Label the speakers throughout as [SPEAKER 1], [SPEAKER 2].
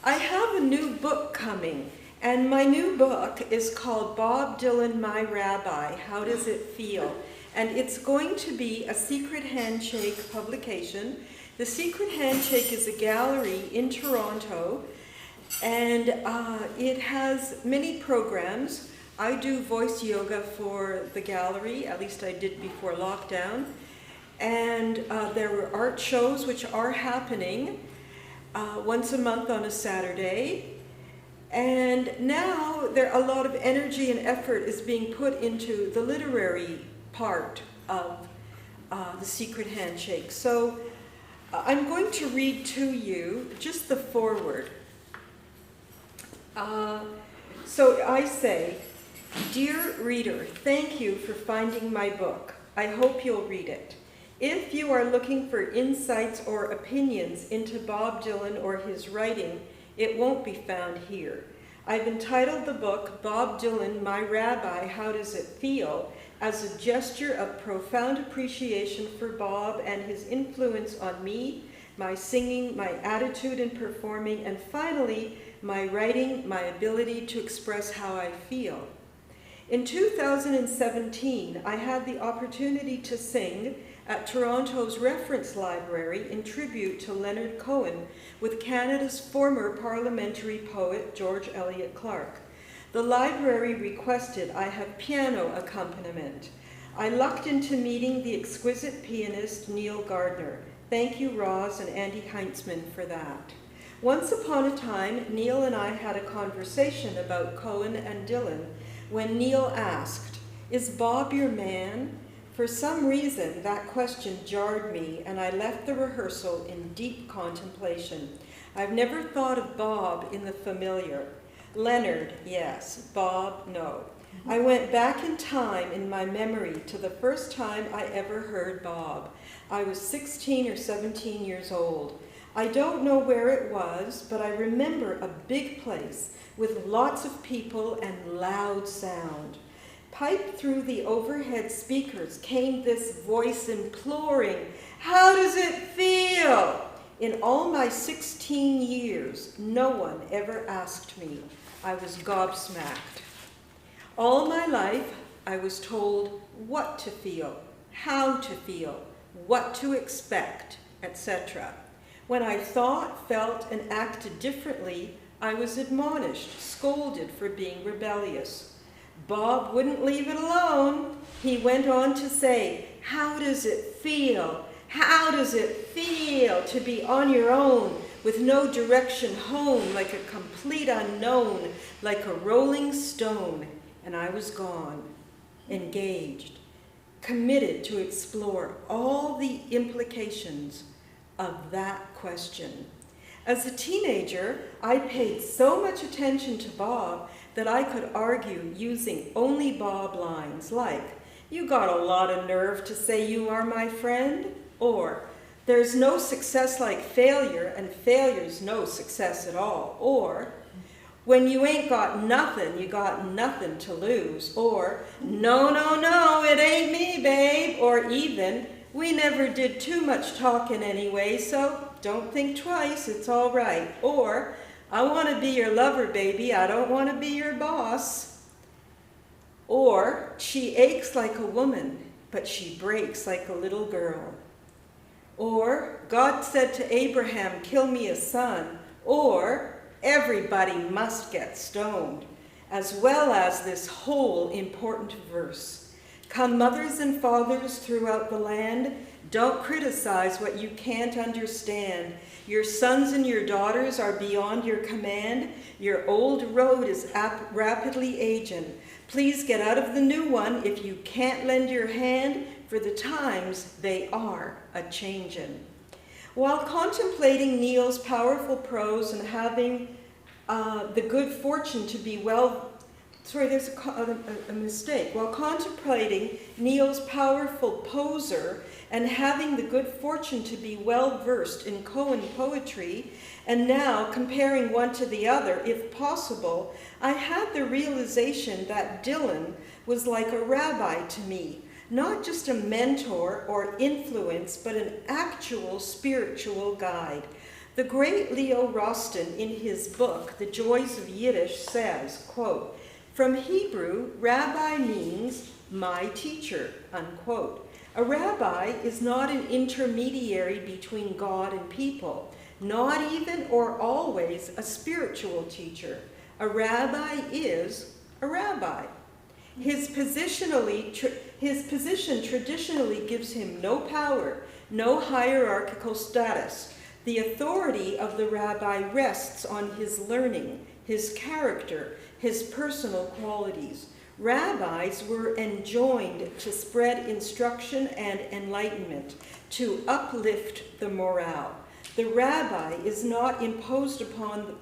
[SPEAKER 1] I have a new book coming, and my new book is called Bob Dylan, My Rabbi, How Does It Feel? And it's going to be a Secret Handshake publication. The Secret Handshake is a gallery in Toronto, and it has many programs. I do voice yoga for the gallery, at least I did before lockdown. And there were art shows which are happening once a month on a Saturday. And now a lot of energy and effort is being put into the literary part of the Secret Handshake. So I'm going to read to you just the foreword. So I say, "Dear reader, thank you for finding my book. I hope you'll read it. If you are looking for insights or opinions into Bob Dylan or his writing, it won't be found here. I've entitled the book, Bob Dylan, My Rabbi, How Does It Feel?, as a gesture of profound appreciation for Bob and his influence on me, my singing, my attitude in performing, and finally, my writing, my ability to express how I feel. In 2017, I had the opportunity to sing at Toronto's Reference Library in tribute to Leonard Cohen with Canada's former parliamentary poet George Eliot Clarke. The library requested I have piano accompaniment. I lucked into meeting the exquisite pianist Neil Gardner. Thank you, Roz and Andy Heintzman, for that. Once upon a time, Neil and I had a conversation about Cohen and Dylan when Neil asked, "Is Bob your man?" For some reason, that question jarred me, and I left the rehearsal in deep contemplation. I've never thought of Bob in the familiar. Leonard, yes. Bob, no. I went back in time in my memory to the first time I ever heard Bob. I was 16 or 17 years old. I don't know where it was, but I remember a big place with lots of people and loud sound. Piped through the overhead speakers came this voice imploring, "How does it feel?" In all my 16 years, no one ever asked me. I was gobsmacked. All my life, I was told what to feel, how to feel, what to expect, etc. When I thought, felt, and acted differently, I was admonished, scolded for being rebellious. Bob wouldn't leave it alone. He went on to say, "How does it feel? How does it feel to be on your own with no direction home, like a complete unknown, like a rolling stone?" And I was gone, engaged, committed to explore all the implications of that question. As a teenager, I paid so much attention to Bob that I could argue using only Bob lines like, "You got a lot of nerve to say you are my friend," or "There's no success like failure, and failure's no success at all," or "When you ain't got nothing, you got nothing to lose," or "No, no, no, it ain't me, babe," or even "We never did too much talking anyway, so don't think twice, it's all right," or "I want to be your lover, baby, I don't want to be your boss," or "She aches like a woman, but she breaks like a little girl," or "God said to Abraham, 'Kill me a son,' or "Everybody must get stoned," as well as this whole important verse. Come, mothers and fathers throughout the land, don't criticize what you can't understand. Your sons and your daughters are beyond your command. Your old road is rapidly aging. Please get out of the new one if you can't lend your hand, for the times they are a-changin'. While contemplating Neil's powerful prose and having the good fortune to be there's a mistake. While contemplating Neil's powerful poser and having the good fortune to be well-versed in Cohen poetry, and now comparing one to the other, if possible, I had the realization that Dylan was like a rabbi to me, not just a mentor or influence, but an actual spiritual guide. The great Leo Rostin, in his book, The Joys of Yiddish, says, quote, "From Hebrew, rabbi means my teacher," unquote. A rabbi is not an intermediary between God and people, not even or always a spiritual teacher. A rabbi is a rabbi. His position traditionally gives him no power, no hierarchical status. The authority of the rabbi rests on his learning, his character, his personal qualities. Rabbis were enjoined to spread instruction and enlightenment, to uplift the morale. The rabbi is not imposed upon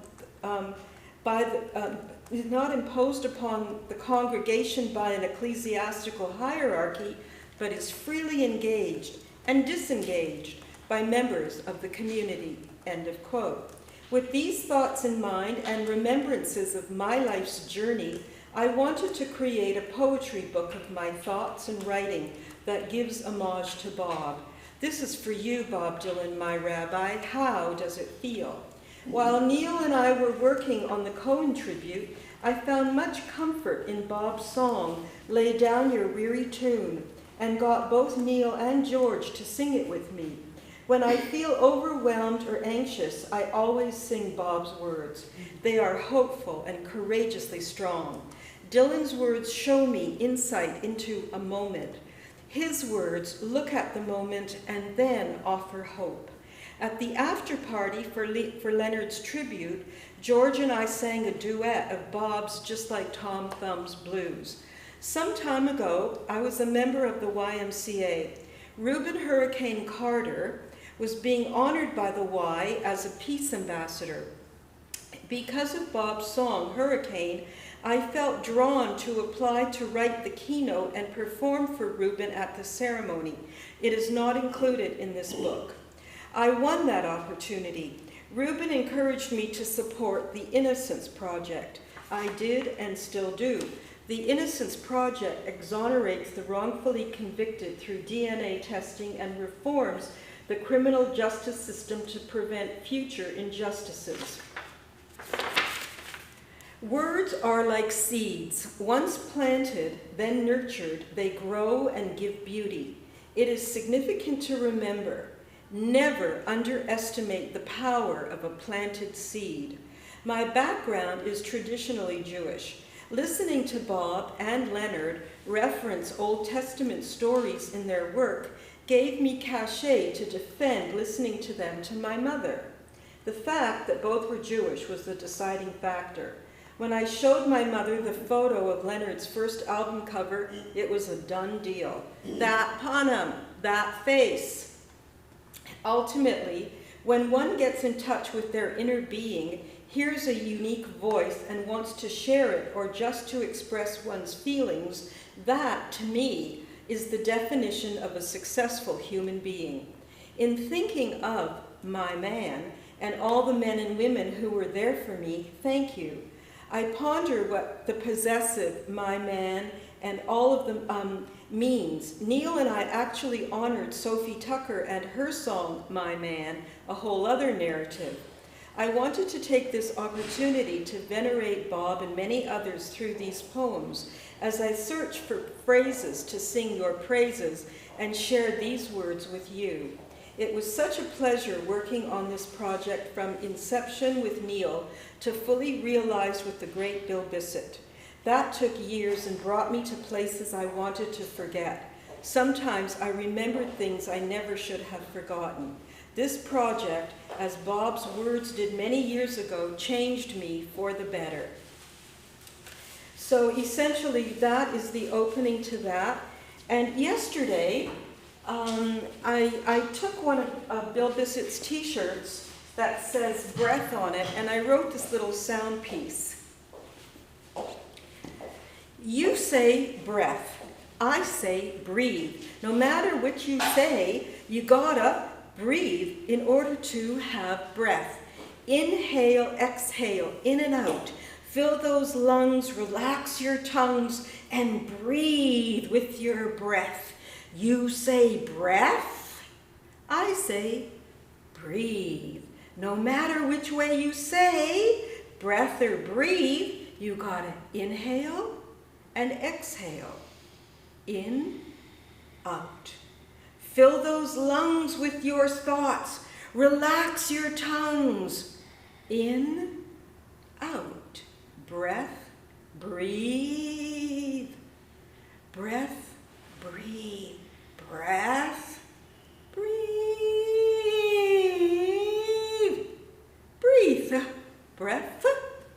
[SPEAKER 1] the congregation by an ecclesiastical hierarchy, but is freely engaged and disengaged by members of the community, end of quote. With these thoughts in mind and remembrances of my life's journey, I wanted to create a poetry book of my thoughts and writing that gives homage to Bob. This is for you, Bob Dylan, my rabbi. How does it feel? While Neil and I were working on the Cohen tribute, I found much comfort in Bob's song, "Lay Down Your Weary Tune," and got both Neil and George to sing it with me. When I feel overwhelmed or anxious, I always sing Bob's words. They are hopeful and courageously strong. Dylan's words show me insight into a moment. His words look at the moment and then offer hope. At the after party for Leonard's tribute, George and I sang a duet of Bob's Just Like Tom Thumb's Blues. Some time ago, I was a member of the YMCA. Reuben Hurricane Carter was being honored by the Y as a peace ambassador. Because of Bob's song, Hurricane, I felt drawn to apply to write the keynote and perform for Reuben at the ceremony. It is not included in this book. I won that opportunity. Reuben encouraged me to support the Innocence Project. I did and still do. The Innocence Project exonerates the wrongfully convicted through DNA testing and reforms the criminal justice system to prevent future injustices. Words are like seeds. Once planted, then nurtured, they grow and give beauty. It is significant to remember, never underestimate the power of a planted seed. My background is traditionally Jewish. Listening to Bob and Leonard reference Old Testament stories in their work gave me cachet to defend listening to them to my mother. The fact that both were Jewish was the deciding factor. When I showed my mother the photo of Leonard's first album cover, it was a done deal. That Panem, that face. Ultimately, when one gets in touch with their inner being, hears a unique voice and wants to share it or just to express one's feelings, that, to me, is the definition of a successful human being. In thinking of my man and all the men and women who were there for me, thank you. I ponder what the possessive, my man, and all of them means. Neil and I actually honored Sophie Tucker and her song, My Man, a whole other narrative. I wanted to take this opportunity to venerate Bob and many others through these poems as I search for phrases to sing your praises and share these words with you. It was such a pleasure working on this project from inception with Neil to fully realized with the great Bill Bissett. That took years and brought me to places I wanted to forget. Sometimes I remembered things I never should have forgotten. This project, as Bob's words did many years ago, changed me for the better. So essentially, that is the opening to that. And yesterday, I took one of Bill Bissett's t-shirts that says breath on it, and I wrote this little sound piece. You say breath, I say breathe. No matter what you say, you gotta breathe in order to have breath. Inhale, exhale, in and out. Fill those lungs, relax your tongues, and breathe with your breath. You say breath, I say breathe. No matter which way you say, breath or breathe, you gotta inhale and exhale. In, out. Fill those lungs with your thoughts. Relax your tongues. In, out. Breath, breathe. Breath, breathe. Breath, breathe. Breathe. Breath,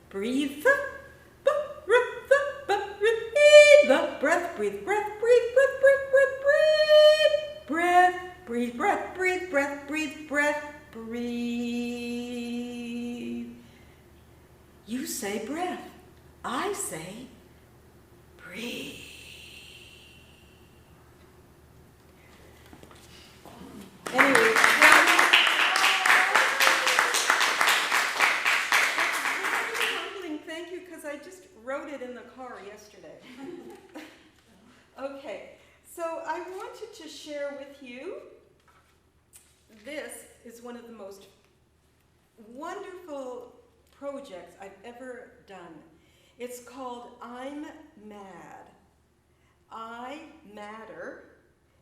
[SPEAKER 1] breathe. Breath, breathe, breath, breathe, breath, breath, breath, breathe. Breath, breathe, breath, breathe, breath, breathe, breath, breathe. You say breath. I say breathe. Anyway, humbling. Thank you, because I just wrote it in the car yesterday. Okay, so I wanted to share with you, this is one of the most wonderful projects I've ever done. It's called I'm Mad. I matter,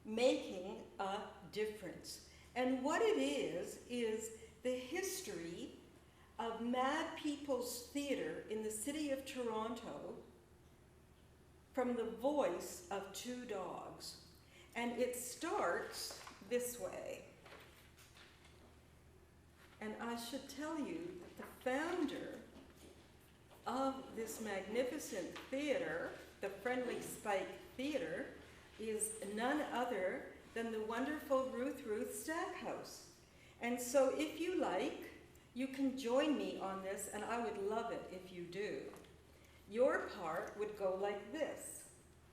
[SPEAKER 1] making a difference. And what it is the history of Mad People's Theatre in the city of Toronto from the voice of two dogs. And it starts this way. And I should tell you that the founder of this magnificent theater, the Friendly Spike Theater, is none other than the wonderful Ruth Stackhouse. And so if you like, you can join me on this, and I would love it if you do. Your part would go like this.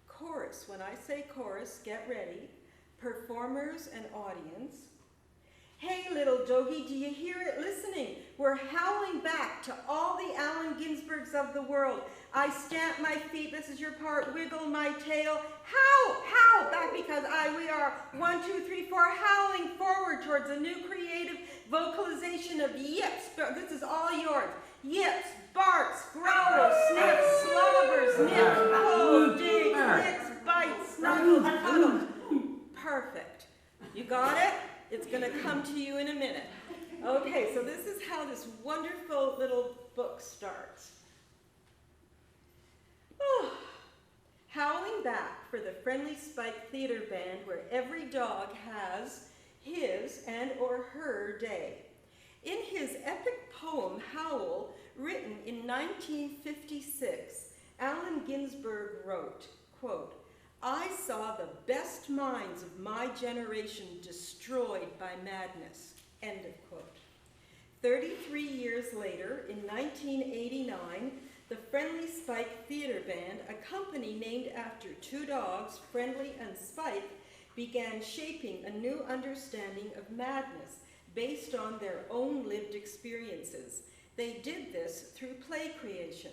[SPEAKER 1] Chorus. When I say chorus, get ready. Performers and audience. Hey, little doggy, do you hear it listening? We're howling back to all the Allen Ginsbergs of the world. I stamp my feet, this is your part, wiggle my tail. Howl back, because we are 1, 2, 3, 4, howling forward towards a new creative vocalization of yips. This is all yours. Yips, barks, growls, sniffs, slobbers, nips, pulls, digs, licks, bites, snuggles, cuddles. Perfect. You got it? It's going to come to you in a minute. Okay, so this is how this wonderful little book starts. Oh. Howling back for the Friendly Spike Theater Band, where every dog has his and or her day. In his epic poem, Howl, written in 1956, Allen Ginsberg wrote, quote, I saw the best minds of my generation destroyed by madness, end of quote. 33 years later, in 1989, the Friendly Spike Theater Band, a company named after two dogs, Friendly and Spike, began shaping a new understanding of madness based on their own lived experiences. They did this through play creation.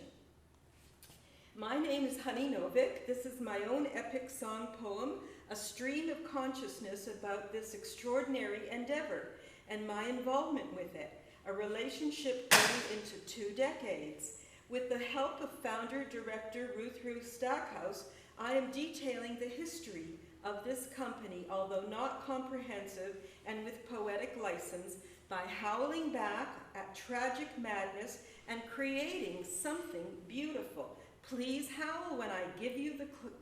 [SPEAKER 1] My name is Honey Novick. This is my own epic song poem, a stream of consciousness about this extraordinary endeavor and my involvement with it, a relationship going into 2 decades. With the help of founder-director Ruth Stackhouse, I am detailing the history of this company, although not comprehensive and with poetic license, by howling back at tragic madness and creating something beautiful. Please howl when I give you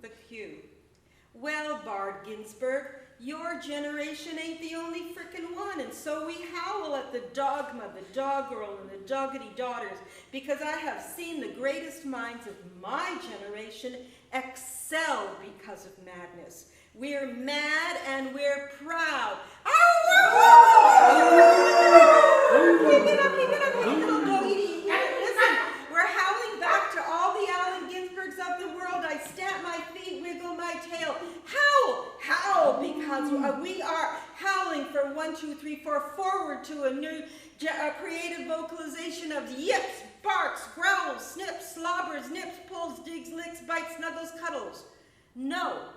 [SPEAKER 1] the cue. Well, Bard Ginsberg, your generation ain't the only frickin' one, and so we howl at the dogma, the dog girl, and the doggedy daughters, because I have seen the greatest minds of my generation excel because of madness. We're mad and we're proud. Keep it up, hey, little doggy. Listen, we're howling back to all the Allen Ginsbergs of the world. I stamp my feet, wiggle my tail. Howl, because we are howling for 1, 2, 3, 4, forward to a new creative vocalization of yips, barks, growls, snips, slobbers, nips, pulls, digs, licks, bites, snuggles, cuddles. No,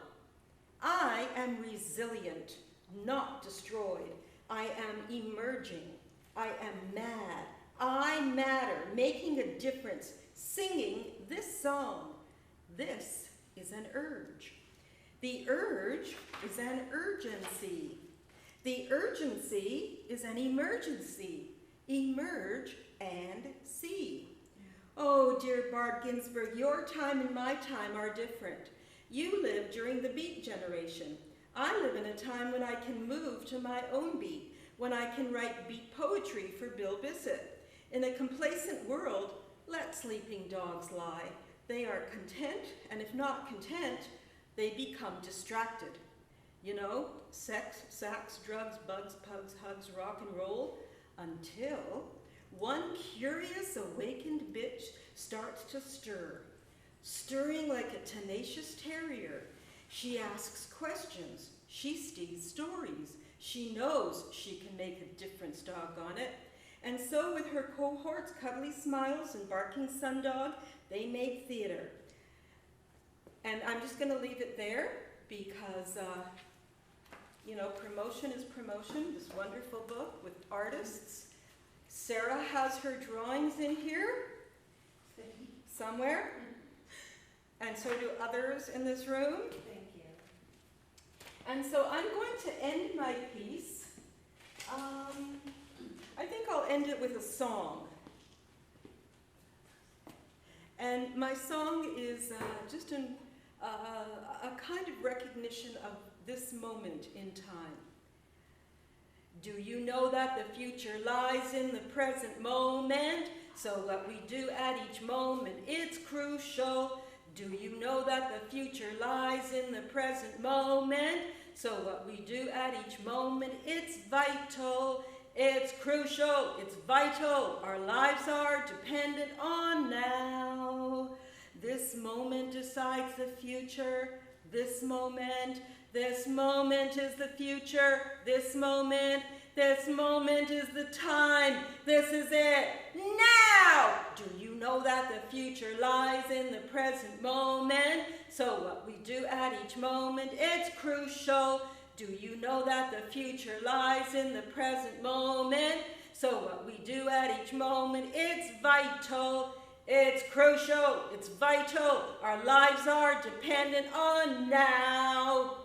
[SPEAKER 1] I am resilient, not destroyed. I am emerging. I am mad. I matter, making a difference, singing this song. This is an urge. The urge is an urgency. The urgency is an emergency. Emerge and see. Oh, dear Bart Ginsburg, your time and my time are different. You live during the beat generation. I live in a time when I can move to my own beat, when I can write beat poetry for Bill Bissett. In a complacent world, let sleeping dogs lie. They are content, and if not content, they become distracted. You know, sex, sax, drugs, bugs, pugs, hugs, rock and roll, until one curious awakened bitch starts to stir, stirring like a tenacious terrier. She asks questions, she steals stories, she knows she can make a difference, doggone it. And so with her cohorts, cuddly smiles and barking sundog, they make theater. And I'm just going to leave it there because, you know, promotion is promotion, this wonderful book with artists. Sarah has her drawings in here somewhere, and so do others in this room.
[SPEAKER 2] Thank you.
[SPEAKER 1] And so I'm going to end my piece. I think I'll end it with a song. And my song is just a kind of recognition of this moment in time. Do you know that the future lies in the present moment? So what we do at each moment, it's crucial. Do you know that the future lies in the present moment? So what we do at each moment, it's vital. It's crucial, it's vital. Our lives are dependent on now. This moment decides the future. This moment is the future. This moment is the time. This is it. Now! Do you know that the future lies in the present moment? So what we do at each moment, it's crucial. Do you know that the future lies in the present moment? So what we do at each moment, it's vital. It's crucial, it's vital. Our lives are dependent on now.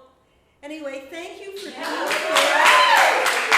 [SPEAKER 1] Anyway, thank you for being here.